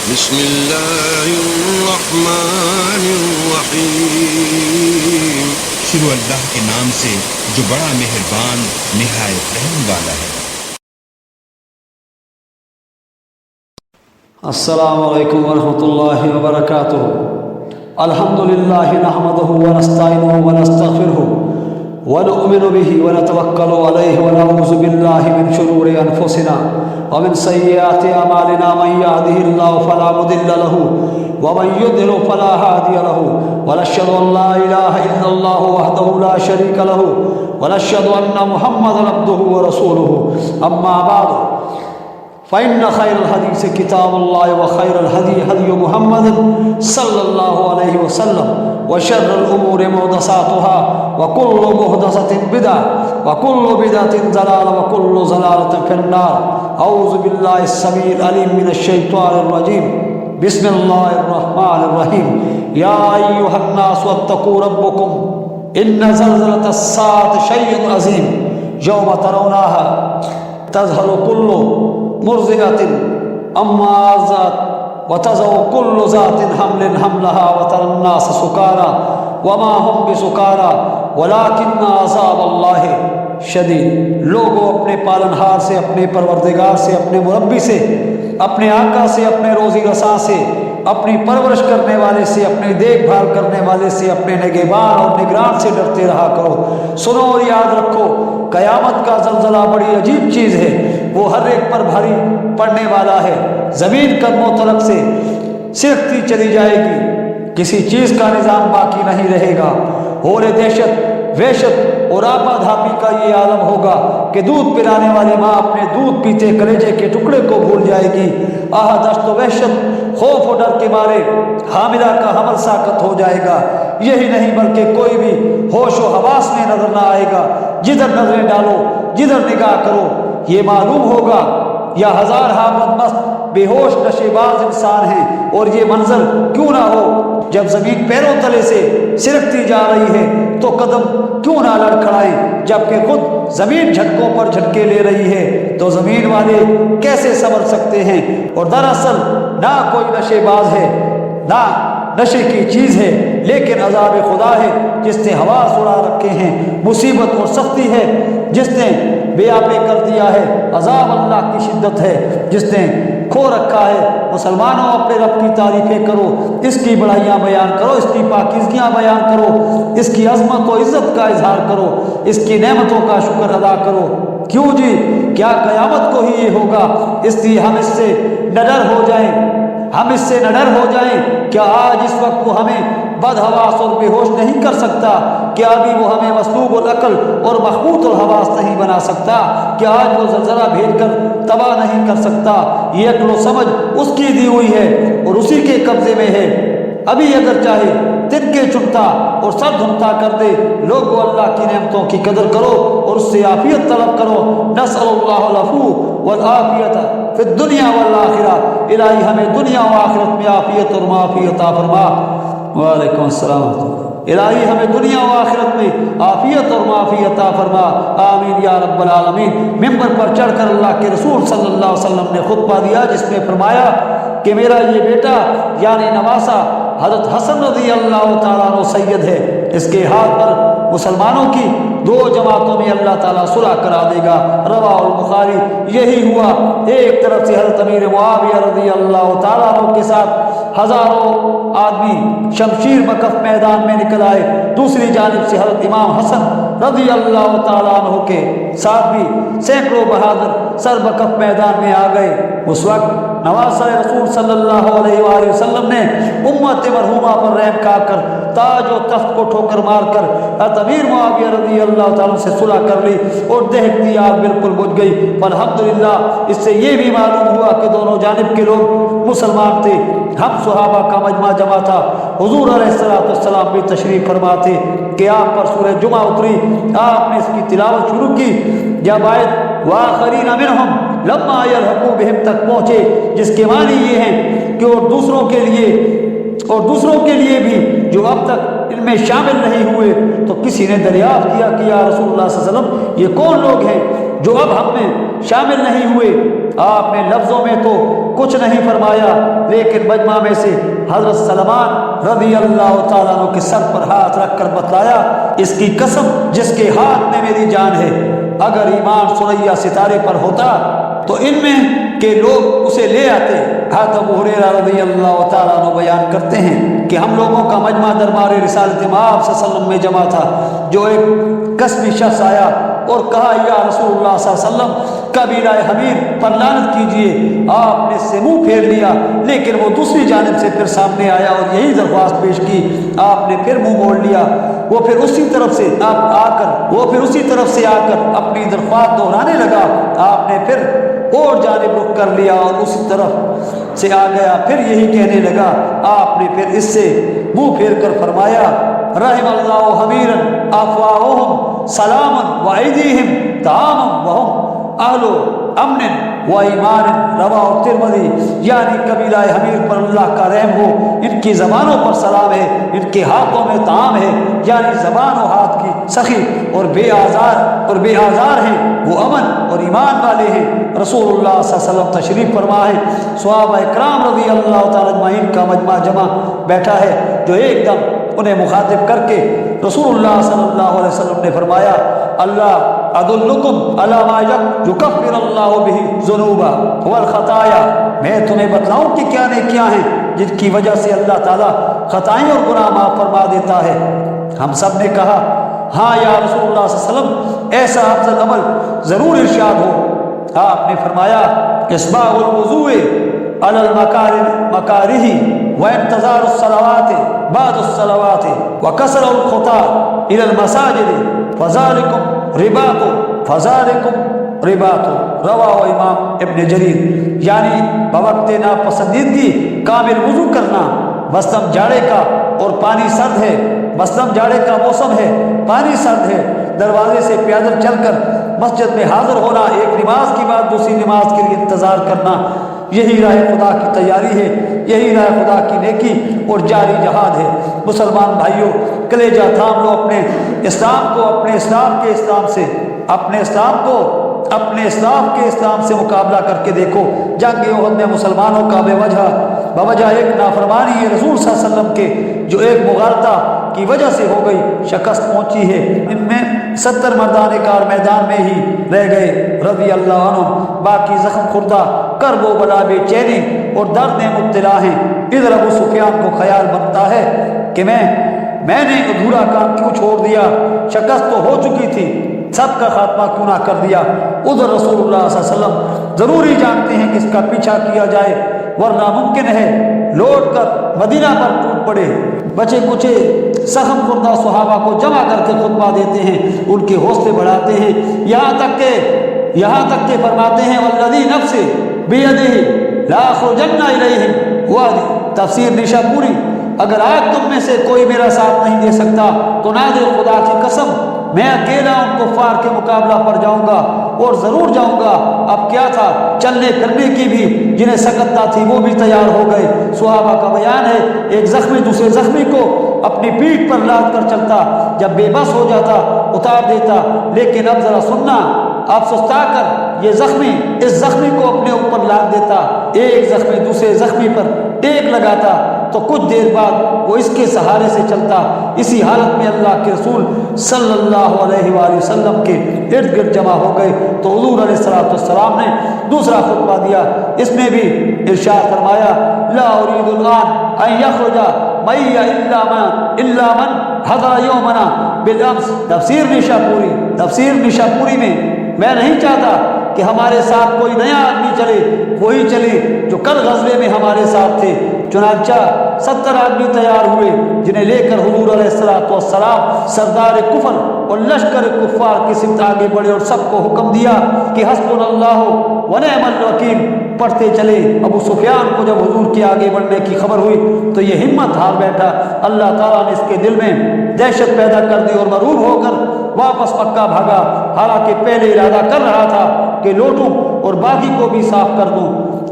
بسم اللہ الرحمن الرحیم۔ شروع اللہ کے نام سے جو بڑا مہربان نہایت رحم والا ہے۔ السلام علیکم ورحمۃ اللہ وبرکاتہ۔ الحمدللہ نحمدہ ونستعینہ ونستغفرہ ونؤمن به ونتوکل علیہ ونعوذ باللہ من شرور انفسنا ومن سیئات اعمالنا، من یہدہ اللہ فلا مضل له ومن یضلل فلا ہادی له، ونشهد ان لا الہ الا اللہ وحدہ لا شریک له، ونشهد ان محمدا عبدہ ورسولہ، اما بعد فإن خير الحديث كتاب الله وخير الهدي هدي محمد صلى الله عليه وسلم، وشر الأمور محدثاتها وكل محدثة بدعة وكل بدعة ضلالة وكل ضلالة في النار۔ أعوذ بالله السميع العليم من الشيطان الرجيم، بسم الله الرحمن الرحيم۔ يا أيها الناس اتقوا ربكم إن زلزلة الساعة شيء عظيم، يوم ترونها تذهل كل مرضعة عما أرضعت وتضع كل ذات حمل حملها وترى الناس سكارى وما هم بسكارى ولكن عذاب الله شدید۔ لوگوں اپنے پالنہار سے، اپنے پروردگار سے، اپنے مربی سے، اپنے آقا سے، اپنے روزی رساں سے، اپنی پرورش کرنے والے سے، اپنی دیکھ بھال کرنے والے سے، اپنے نگہبان اور نگران سے ڈرتے رہا کرو۔ سنو اور یاد رکھو، قیامت کا زلزلہ بڑی عجیب چیز ہے، وہ ہر ایک پر بھاری پڑنے والا ہے۔ زمین قدموں تلک سے سرکتی چلی جائے گی، کسی چیز کا نظام باقی نہیں رہے گا۔ ہول دہشت، وحشت اور آپا دھاپی کا یہ عالم ہوگا کہ دودھ پلانے والی ماں اپنے دودھ پیتے کلیجے کے ٹکڑے کو بھول جائے گی۔ آہ دشت و وحشت، خوف و ڈر کے مارے حاملہ کا حمل ساقط ہو جائے گا۔ یہی نہیں بلکہ کوئی بھی ہوش و حواس میں نظر نہ آئے گا۔ جدھر نظریں ڈالو، جدھر نگاہ کرو، یہ معلوم ہوگا یا ہزار ہا بدمست بے ہوش نشے باز انسان ہیں، اور یہ منظر کیوں نہ ہو جب زمین پیروں تلے سے سرکتی جا رہی ہے تو قدم کیوں نہ لڑکھڑائیں، جبکہ خود زمین جھٹکوں پر جھٹکے لے رہی ہے تو زمین والے کیسے سنبھل سکتے ہیں؟ اور دراصل نہ کوئی نشے باز ہے، نہ نشے کی چیز ہے، لیکن عذاب خدا ہے جس نے حواس اڑا رکھے ہیں، مصیبت اور سختی ہے جس نے بے آبے کر دیا ہے، عذاب اللہ کی شدت ہے جس نے کھو رکھا ہے۔ مسلمانوں، اپنے رب کی تعریفیں کرو، اس کی بڑائیاں بیان کرو، اس کی پاکیزگیاں بیان کرو، اس کی عظمت و عزت کا اظہار کرو، اس کی نعمتوں کا شکر ادا کرو۔ کیوں جی، کیا قیامت کو ہی یہ ہوگا؟ اس لیے ہم اس سے نڈر ہو جائیں، ہم اس سے نڈر ہو جائیں۔ کیا آج اس وقت وہ ہمیں بد حواس اور بے ہوش نہیں کر سکتا؟ کیا ابھی وہ ہمیں مسلوب العقل اور مخبوط الحواس نہیں بنا سکتا؟ کیا آج وہ زلزلہ بھیج کر تباہ نہیں کر سکتا؟ یہ عقل و سمجھ اس کی دی ہوئی ہے اور اسی کے قبضے میں ہے۔ ابھی اگر چاہے تنکے چنتا اور سر دھنتا کر دے۔ لوگوں، اللہ کی نعمتوں کی قدر کرو اور اس سے عافیت طلب کرو۔ نسأل اللہ العفو والعافیت فی الدنیا والآخرہ۔ الہی ہمیں دنیا و آخرت میں عافیت اور معافیت عطا فرما۔ وعلیکم السلام۔ الہی ہمیں دنیا و آخرت میں عافیت اور معافیت عطا فرما، آمین یا رب العالمین۔ ممبر پر چڑھ کر اللہ کے رسول صلی اللہ علیہ وسلم نے خطبہ دیا جس میں فرمایا کہ میرا یہ بیٹا یعنی نواسا حضرت حسن رضی اللہ تعالیٰ عنہ سید ہے، اس کے ہاتھ پر مسلمانوں کی دو جماعتوں میں اللہ تعالیٰ صلح کرا دے گا۔ رواہ البخاری۔ یہی ہوا، ایک طرف سے حضرت امیر معاویہ رضی اللہ تعالیٰ عنہ کے ساتھ ہزاروں آدمی شمشیر بکف میدان میں نکل آئے، دوسری جانب سے حضرت امام حسن رضی اللہ تعالیٰ عنہ کے ساتھ بھی سینکڑوں بہادر سر بکف میدان میں آ گئے۔ اس وقت نواسہ رسول صلی اللہ علیہ وآلہ وسلم نے امت مرحومہ پر رحم کھا کر تاج و تخت کو ٹھوکر مار کر حضرت امیر معاویہ رضی اللہ تعالیٰ سے صلح کر لی اور دہکتی آگ بالکل بجھ گئی۔ الحمدللہ اس سے یہ بھی معلوم ہوا کہ دونوں جانب کے لوگ مسلمان تھے۔ ہم صحابہ کا مجمع جمع تھا، حضور علیہ السلام بھی تشریف فرما تھے کہ آپ پر سورہ جمعہ اتری، آپ نے اس کی تلاوت شروع کی جب آیت وآخرین منہم لما یلحقوا بہم تک پہنچے، جس کے معنی یہ ہیں کہ اور دوسروں کے لیے بھی جو اب تک ان میں شامل نہیں ہوئے۔ تو کسی نے دریافت کیا کہ یا رسول اللہ صلی اللہ علیہ وسلم، یہ کون لوگ ہیں جو اب ہم میں شامل نہیں ہوئے؟ آپ نے لفظوں میں تو کچھ نہیں فرمایا، لیکن مجمع میں سے حضرت سلمان رضی اللہ تعالیٰ عنہ کے سر پر ہاتھ رکھ کر بتلایا، اس کی قسم جس کے ہاتھ میں میری جان ہے، اگر ایمان ثریا ستارے پر ہوتا تو ان میں کے لوگ اسے لے آتے۔ حضرت ابو ہریرہ رضی اللہ تعالیٰ عنہ بیان کرتے ہیں کہ ہم لوگوں کا مجمع دربار رسالت مآب صلی اللہ علیہ وسلم میں جمع تھا، جو ایک قسمی شخص آیا اور کہا یا رسول اللہ صلی اللہ علیہ وسلم قبیلہ حمیر پر لعنت کیجئے۔ آپ نے اس سے منہ پھیر لیا، لیکن وہ دوسری جانب سے پھر سامنے آیا اور یہی درخواست پیش کی، آپ نے پھر منہ موڑ لیا۔ وہ پھر اسی طرف سے آ کر اپنی درخواست دہرانے لگا، آپ نے پھر اور جانب رخ کر لیا اور اسی طرف سے آ گیا، پھر یہی کہنے لگا، آپ نے پھر اس سے منہ پھیر کر فرمایا رحم اللہ حمیرا افواہہم سلاما وایدیہم طعاما وہم اہل امن و ایمان، رواہ ترمذی۔ یعنی قبیلہ حمیر پر اللہ کا رحم ہو، ان کی زبانوں پر سلام ہے، ان کے ہاتھوں میں طعام ہے، یعنی زبان و ہاتھ کی سخی، اور بے آزار ہیں، وہ امن اور ایمان والے ہیں۔ رسول اللہ صلی اللہ علیہ وسلم تشریف فرما ہے، صحابہ اکرام رضی اللہ تعالیٰ اجمعین کا مجمع جمع بیٹھا ہے، جو ایک دم انہیں مخاطب کر کے رسول اللہ صلی اللہ علیہ وسلم نے فرمایا اللہ ادلکم علی ما یکفر اللہ بہ الذنوب والخطایا، میں تمہیں بتلاؤں کہ کیا نیکیاں ہیں جن کی وجہ سے اللہ تعالیٰ خطائیں اور گناہ معاف فرما دیتا ہے۔ ہم سب نے کہا ہاں یا رسول اللہ صلی اللہ علیہ وسلم، ایسا افضل عمل ضرور ارشاد ہو۔ آپ نے فرمایا اسباغ الوضوء علی المکارہ وانتظار الصلوات بعد الصلوات وکسر الخطا الی المساجد فذالکم رباط، رواہ امام ابن جریر۔ یعنی بوقت ناپسندیدگی کامل وضو کرنا، مثلاً جاڑے کا اور پانی سرد ہے، مثلاً جاڑے کا موسم ہے، پانی سرد ہے، دروازے سے پیادل چل کر مسجد میں حاضر ہونا، ایک نماز کے بعد دوسری نماز کے لیے انتظار کرنا، یہی راہ خدا کی تیاری ہے، یہی راہ خدا کی نیکی اور جاری جہاد ہے۔ مسلمان بھائیوں، کلیجہ تھام لو اپنے اسلام کو، اپنے اسلام کے اسلام سے، اپنے اسلام کو اپنے اسلام کے اسلام سے مقابلہ کر کے دیکھو۔ جنگ احد میں مسلمانوں کا بوجہ ایک نافرمانی رسول صلی اللہ علیہ وسلم کے جو ایک مغالطہ کی وجہ سے ہو گئی، شکست پہنچی ہے۔ ان میں 70 مردان کار میدان میں ہی رہ گئے رضی اللہ عنہ، باقی زخم خوردہ، کرب و بلا، بے چینی اور درد میں مبتلا ہیں۔ ادھر ابو سفیان کو خیال بنتا ہے کہ میں نے ادھورا کام کیوں چھوڑ دیا، شکست تو ہو چکی تھی، سب کا خاتمہ کیوں نہ کر دیا۔ ادھر رسول اللہ صلی اللہ علیہ وسلم ضروری جانتے ہیں کہ اس کا پیچھا کیا جائے، ورنہ ممکن ہے لوٹ کر مدینہ پر ٹوٹ پڑے۔ بچے کچے زخم خوردہ صحابہ کو جمع کر کے خطبہ دیتے ہیں، ان کے حوصلے بڑھاتے ہیں، یہاں تک کہ فرماتے ہیں والذی نفس بیدہ لاخرجن الیہم وادی۔ تفسیر نشا پوری۔ اگر آج تم میں سے کوئی میرا ساتھ نہیں دے سکتا تو نادر خدا کی قسم میں اکیلا ان کفار کے مقابلہ پر جاؤں گا، اور ضرور جاؤں گا۔ اب کیا تھا، چلنے کرنے کی بھی جنہیں سکتتا تھی وہ بھی تیار ہو گئے۔ صحابہ کا بیان ہے ایک زخمی دوسرے زخمی کو اپنی پیٹھ پر لاد کر چلتا، جب بے بس ہو جاتا اتار دیتا، لیکن اب ذرا سننا، اب سستا کر یہ زخمی اس زخمی کو اپنے اوپر لاد دیتا، ایک زخمی دوسرے زخمی پر ٹیک لگاتا تو کچھ دیر بعد وہ اس کے سہارے سے چلتا۔ اسی حالت میں اللہ کے رسول صلی اللہ علیہ وآلہ وسلم کے ارد گرد جمع ہو گئے تو حضور علیہ الصلوۃ والسلام نے دوسرا خطبہ دیا، اس میں بھی ارشاد فرمایا لا اريد الان ان يخرج معي الا من حضر يومنا بالامس۔ تفسیر نشاپوری میں میں نہیں چاہتا کہ ہمارے ساتھ کوئی نیا آدمی چلے، وہی چلے جو کل غزوے میں ہمارے ساتھ تھے۔ چنانچہ 70 آدمی تیار ہوئے، جنہیں لے کر حضور علیہ الصلوۃ والسلام سردار کفر اور لشکر کفار کی سمت آگے بڑھے اور سب کو حکم دیا کہ حسبنا اللہ و نعم الوکیل پڑھتے چلے۔ ابو سفیان کو جب حضور کے آگے بڑھنے کی خبر ہوئی تو یہ ہمت ہار بیٹھا۔ اللہ تعالیٰ نے اس کے دل میں دہشت پیدا کر دی اور مرعوب ہو کر واپس مکہ بھاگا، حالانکہ پہلے ارادہ کر رہا تھا کہ لوٹوں اور باقی کو بھی صاف کر دوں۔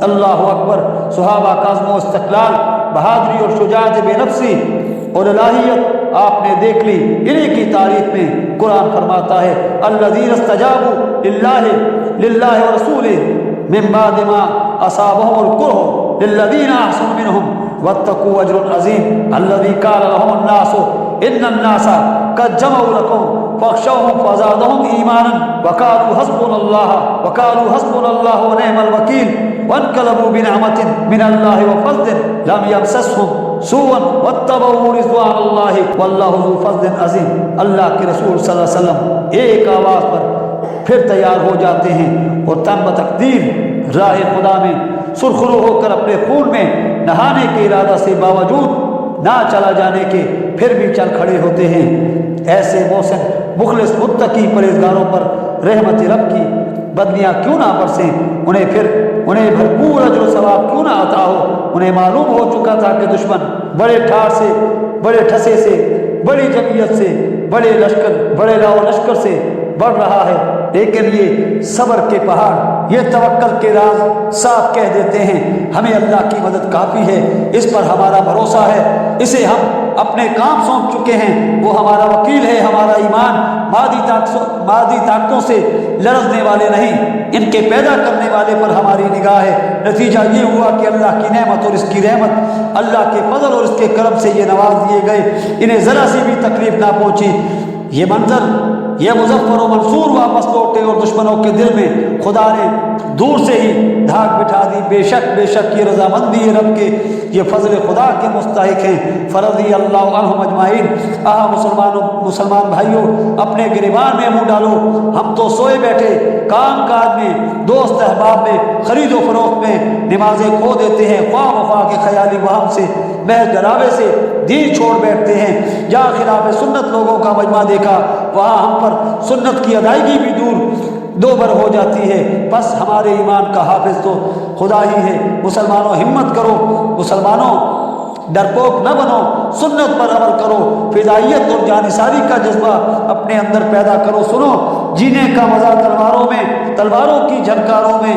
اللہ اکبر۔ صحابہ کا عزم و استقلال، بہادری اور شجاعت بے نفسی اور الہیت آپ نے دیکھ لی۔ انہیں کی تعریف میں قرآن فرماتا ہے الذین استجابوا للہ ورسولہ من بعد ما اصابهم الكره للذين احسنوا منهم واتقوا اجر عظيم الذي قال لهم الناس ان الناس قد جمعوا لكم فاخشوهم فزادهم ایمانا وقالوا حسبنا الله ونعم الوکیل وانقلبوا بنعمة من الله وفضل لم يمسسهم سوء واتبعوا رضوان الله والله ذو فضل عظیم۔ اللہ کے رسول صلی اللہ علیہ وسلم ایک آواز پر پھر تیار ہو جاتے ہیں اور تن بتقدیر راہ خدا میں سرخرو ہو کر اپنے خون میں نہانے کے ارادہ سے باوجود نہ چلا جانے کے پھر بھی چل کھڑے ہوتے ہیں۔ ایسے محسن مخلص متقی پرہیزگاروں پر رحمت رب کی بدلیاں کیوں نہ برسیں، انہیں بھرپور اجر و ثواب کیوں نہ عطا ہو۔ انہیں معلوم ہو چکا تھا کہ دشمن بڑے ٹھار سے، بڑے ٹھسے سے، بڑی جمعیت سے، بڑے لاؤ لشکر سے بڑھ رہا ہے، لیکن یہ صبر کے پہاڑ، یہ توکل کے راز صاف کہہ دیتے ہیں ہمیں اللہ کی مدد کافی ہے، اس پر ہمارا بھروسہ ہے، اسے ہم اپنے کام سونپ چکے ہیں، وہ ہمارا وکیل ہے، ہمارا ایمان مادی طاقتوں سے لرزنے والے نہیں، ان کے پیدا کرنے والے پر ہماری نگاہ ہے۔ نتیجہ یہ ہوا کہ اللہ کی نعمت اور اس کی رحمت، اللہ کے فضل اور اس کے کرم سے یہ نواز دیے گئے، انہیں ذرا سی بھی تکلیف نہ پہنچی۔ یہ منظر، یہ مظفر و منصور واپس لوٹے اور دشمنوں کے دل میں خدا نے دور سے ہی دھاک بٹھا دی۔ بے شک یہ رضامندی رب کے، یہ فضل خدا کے مستحق ہیں۔ فرضی اللہ عنہم اجمعین۔ مسلمان بھائیوں، اپنے گریبان میں منہ ڈالو، ہم تو سوئے بیٹھے کام کاج میں، دوست احباب میں، خرید و فروخت میں نمازیں کھو دیتے ہیں، خواہ وفا کے خیالی وہم سے، محض ڈراوے سے دین چھوڑ بیٹھتے ہیں۔ جہاں خلاف سنت لوگوں کا مجمع دیکھا، وہاں ہم پر سنت کی ادائیگی بھی دو بر ہو جاتی ہے۔ بس ہمارے ایمان کا حافظ تو خدا ہی ہے۔ مسلمانوں ہمت کرو، مسلمانوں ڈرپوک نہ بنو، سنت پر عمل کرو، فدائیت اور جانثاری کا جذبہ اپنے اندر پیدا کرو۔ سنو، جینے کا مزہ تلواروں کی جھنکاروں میں،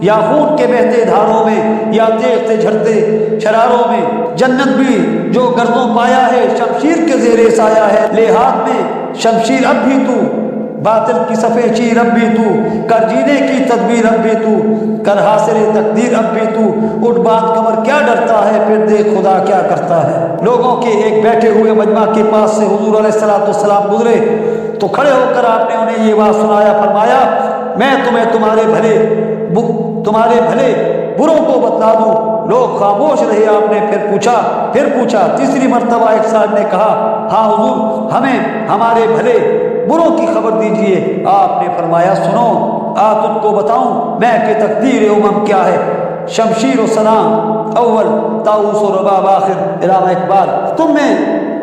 یا خون کے بہتے دھاروں میں، یا تیغ سے جھڑتے شراروں میں، جنت بھی جو گردوں پایا ہے، شمشیر کے زیر سایہ ہے، لے ہاتھ میں شمشیر اب بھی تو، باطل کی صفے چیر اب بھی تو، کر جینے کی تدبیر اب بھی تو، کر حاصل تقدیر اب بھی تو، اٹھ باندھ کمر کیا ڈرتا ہے، پھر دیکھ خدا کیا کرتا ہے۔ لوگوں کے ایک بیٹھے ہوئے مجمع کے پاس سے حضور علیہ السلام گزرے تو کھڑے ہو کر آپ نے انہیں یہ بات سنایا، فرمایا میں تمہیں تمہارے بھلے بروں کو بتلا دوں۔ لوگ خاموش رہے۔ آپ نے پھر پوچھا تیسری مرتبہ ایک صاحب نے کہا ہاں حضور، ہمیں ہمارے بھلے بروں کی خبر دیجئے۔ آپ نے فرمایا سنو، تجھ کو بتاؤں میں کہ تقدیر امم کیا ہے۔ شمشیر و سلام اول، طاؤس و رباب آخر۔ علامہ اقبال۔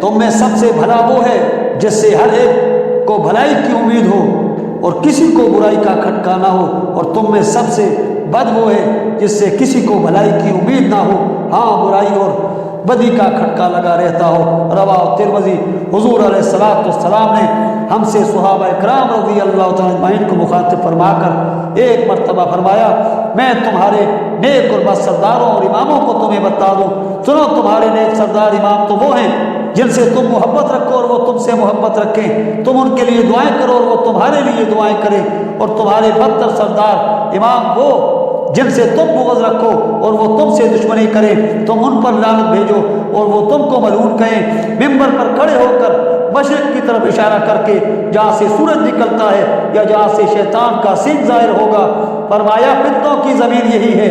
تم میں سب سے بھلا وہ ہے جس سے ہر ایک کو بھلائی کی امید ہو اور کسی کو برائی کا کھٹکا نہ ہو، اور تم میں سب سے بد وہ ہے جس سے کسی کو بھلائی کی امید نہ ہو، ہاں برائی اور بدی کا کھٹکا لگا رہتا ہو۔ رواہ ترمذی۔ حضور علیہ السلام نے ہم سے صحابہ اکرام رضی اللہ تعالیٰ عنہم کو مخاطب فرما کر ایک مرتبہ فرمایا میں تمہارے نیک اور بد سرداروں اور اماموں کو تمہیں بتا دوں۔ سنو، تمہارے نیک سردار امام تو وہ ہیں جن سے تم محبت رکھو اور وہ تم سے محبت رکھیں، تم ان کے لیے دعائیں کرو اور وہ تمہارے لیے دعائیں کریں، اور تمہارے بدتر سردار امام وہ جن سے تم بغض رکھو اور وہ تم سے دشمنی کریں، تم ان پر لعنت بھیجو اور وہ تم کو ملعون کہیں۔ ممبر پر کھڑے ہو کر مشرق کی طرف اشارہ کر کے جہاں سے سورج نکلتا ہے یا جہاں سے شیطان کا سنگ ظاہر ہوگا، فرمایا فتنوں کی زمین یہی ہے۔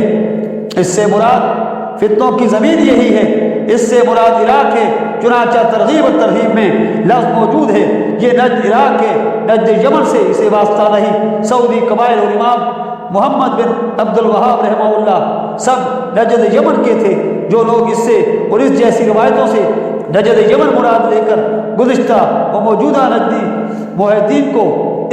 اس سے مراد فتنوں کی زمین یہی ہے، اس سے مراد عراق ہے۔ چنانچہ ترغیب و ترہیب میں لفظ موجود ہے، یہ نجد عراق ہے، نجد یمن سے اسے واسطہ نہیں۔ سعودی قبائل اور امام محمد بن عبد الوہاب رحمہ اللہ سب نجد یمن کے تھے۔ جو لوگ اس سے اور اس جیسی روایتوں سے نجد یمن مراد لے کر گزشتہ و موجودہ نجدی محدثین کو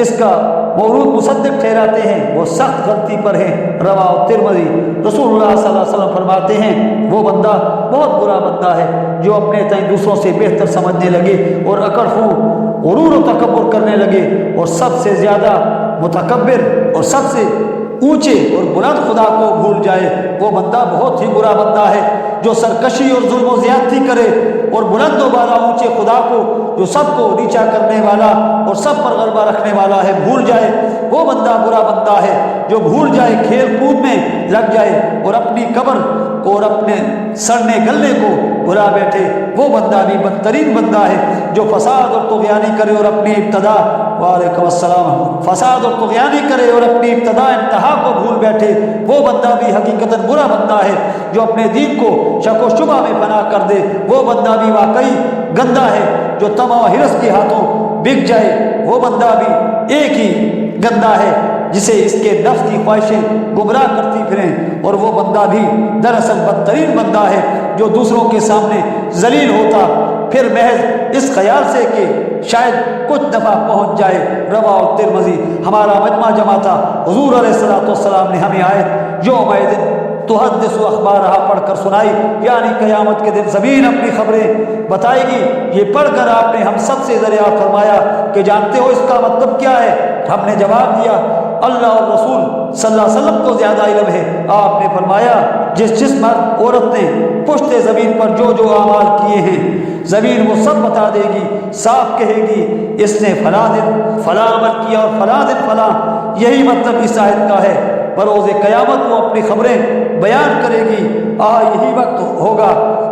اس کا موروث مصدق ٹھہراتے ہیں، وہ سخت غلطی پر ہیں۔ رواہ ترمذی۔ رسول اللہ صلی اللہ علیہ وسلم فرماتے ہیں وہ بندہ بہت برا بندہ ہے جو اپنے تئیں دوسروں سے بہتر سمجھنے لگے اور اکڑ خو غرور و تکبر کرنے لگے، اور سب سے زیادہ متکبر اور سب سے اونچے اور بلند خدا کو بھول جائے۔ وہ بندہ بہت ہی برا بندہ ہے جو سرکشی اور ظلم و زیادتی کرے اور بلند و بالا اونچے خدا کو جو سب کو نیچا کرنے والا اور سب پر غلبہ رکھنے والا ہے بھول جائے۔ وہ بندہ برا بندہ ہے جو بھول جائے، کھیل کود میں لگ جائے اور اپنی قبر کو اور اپنے سڑنے گلنے کو بھلا بیٹھے، وہ بندہ بھی بدترین بندہ ہے جو فساد اور طغیانی کرے اور اپنی ابتدا، وعلیکم السلام، فساد اور طغیانی کرے اور اپنی ابتدا انتہا کو بھول بیٹھے، وہ بندہ بھی حقیقتاً برا بندہ ہے جو اپنے دین کو شک و شبہ میں فنا کر دے، وہ بندہ بھی واقعی گندا ہے جو طمع و حرص کے ہاتھوں بک جائے، وہ بندہ بھی ایک ہی گندا ہے جسے اس کے نفس کی خواہشیں گمراہ کرتی پھریں، اور وہ بندہ بھی دراصل بدترین بندہ ہے جو دوسروں کے سامنے ذلیل ہوتا پھر محض اس خیال سے کہ شاید کچھ دفعہ پہنچ جائے۔ رواه ترمذی۔ ہمارا مجمع جمع تھا، حضور علیہ الصلوۃ والسلام نے ہمیں آیت یومئذ تحدث اخبارہا پڑھ کر سنائی، یعنی قیامت کے دن زمین اپنی خبریں بتائے گی۔ یہ پڑھ کر آپ نے ہم سب سے دریافت فرمایا کہ جانتے ہو اس کا مطلب کیا ہے؟ ہم نے جواب دیا اللہ اور رسول صلی اللہ علیہ وسلم کو زیادہ علم ہے۔ آپ نے فرمایا جس مرد عورت نے پشت زمین پر جو جو اعمال کیے ہیں زمین وہ سب بتا دے گی، صاف کہے گی اس نے فلاں دن فلاں عمل کیا اور فلاں دن فلاں۔ یہی مطلب اس آیت کا ہے، بروز قیامت وہ اپنی خبریں بیان کرے گی۔ یہی وقت ہوگا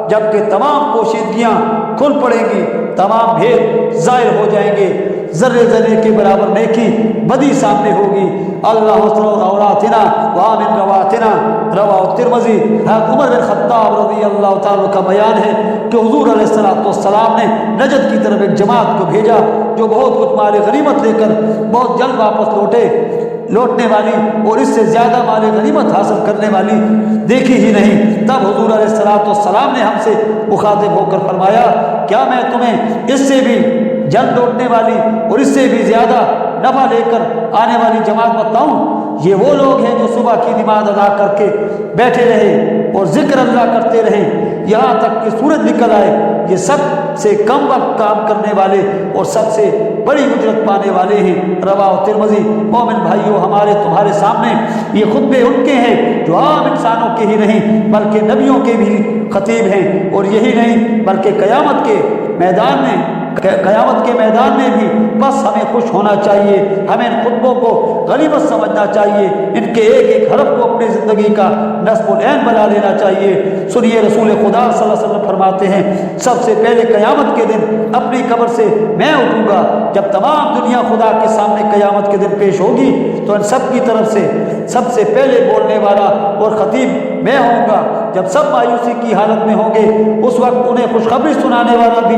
جب کہ تمام پوشیدگیاں کھل پڑیں گی، تمام بھید ظاہر ہو جائیں گے، ذرے ذرے کے برابر نیکی بدی سامنے ہوگی۔ اللہ عوراتنا وآمن رواتنا، رواه ترمذی۔ عمر بن خطاب رضی اللہ تعالیٰ کا بیان ہے کہ حضور علیہ السلام نے نجد کی طرف ایک جماعت کو بھیجا جو بہت کچھ مال غنیمت لے کر بہت جلد واپس لوٹنے والی اور اس سے زیادہ مال غنیمت حاصل کرنے والی دیکھی ہی نہیں۔ تب حضور علیہ السلام نے ہم سے مخاطب ہو کر فرمایا کیا میں تمہیں اس سے بھی جلد لوٹنے والی اور اس سے بھی زیادہ نفع لے کر آنے والی جماعت بتاؤں؟ یہ وہ لوگ ہیں جو صبح کی نماز ادا کر کے بیٹھے رہے اور ذکر اللہ کرتے رہے یہاں تک کہ سورج نکل آئے، یہ سب سے کم وقت کام کرنے والے اور سب سے بڑی اجرت پانے والے ہیں۔ رواه ترمذی۔ مومن بھائیو، ہمارے تمہارے سامنے یہ خطبے ان کے ہیں جو عام انسانوں کے ہی نہیں بلکہ نبیوں کے بھی خطیب ہیں، اور یہی نہیں بلکہ قیامت کے میدان میں بھی بس ہمیں خوش ہونا چاہیے، ہمیں ان خطبوں کو غنیمت سمجھنا چاہیے، ان کے ایک ایک حرف کو اپنی زندگی کا نصب العین بنا لینا چاہیے۔ سنیے رسول خدا صلی اللہ علیہ وسلم فرماتے ہیں سب سے پہلے قیامت کے دن اپنی قبر سے میں اٹھوں گا، جب تمام دنیا خدا کے سامنے قیامت کے دن پیش ہوگی تو ان سب کی طرف سے سب سے پہلے بولنے والا اور خطیب میں ہوں گا۔ جب سب مایوسی کی حالت میں ہوں گے اس وقت انہیں خوشخبری سنانے والا بھی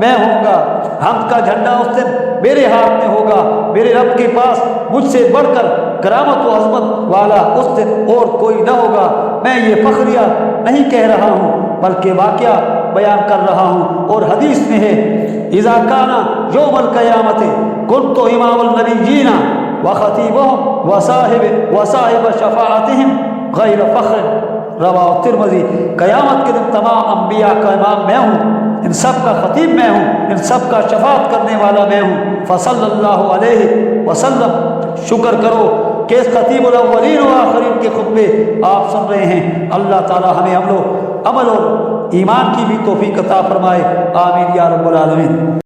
میں ہوں گا۔ حمد کا جھنڈا اس دن میرے ہاتھ میں ہوگا، میرے رب کے پاس مجھ سے بڑھ کر کرامت و عظمت والا اس دن اور کوئی نہ ہوگا۔ میں یہ فخریہ نہیں کہہ رہا ہوں بلکہ واقعہ بیان کر رہا ہوں، اور حدیث میں ہے اذا کان یوم القیامت کنت امام النبیین وخطیبہم وصاحب شفاعتہم غیر فخر۔ رواه ترمذی۔ قیامت کے دن تمام انبیاء کا امام میں ہوں، ان سب کا خطیب میں ہوں، ان سب کا شفاعت کرنے والا میں ہوں۔ فصلی اللہ علیہ وسلم۔ شکر کرو کہ اس خطیب الاولین و آخرین کے خطبے آپ سن رہے ہیں۔ اللہ تعالی ہمیں عمل اور ایمان کی بھی توفیق عطا فرمائے، آمین یا رب العالمین۔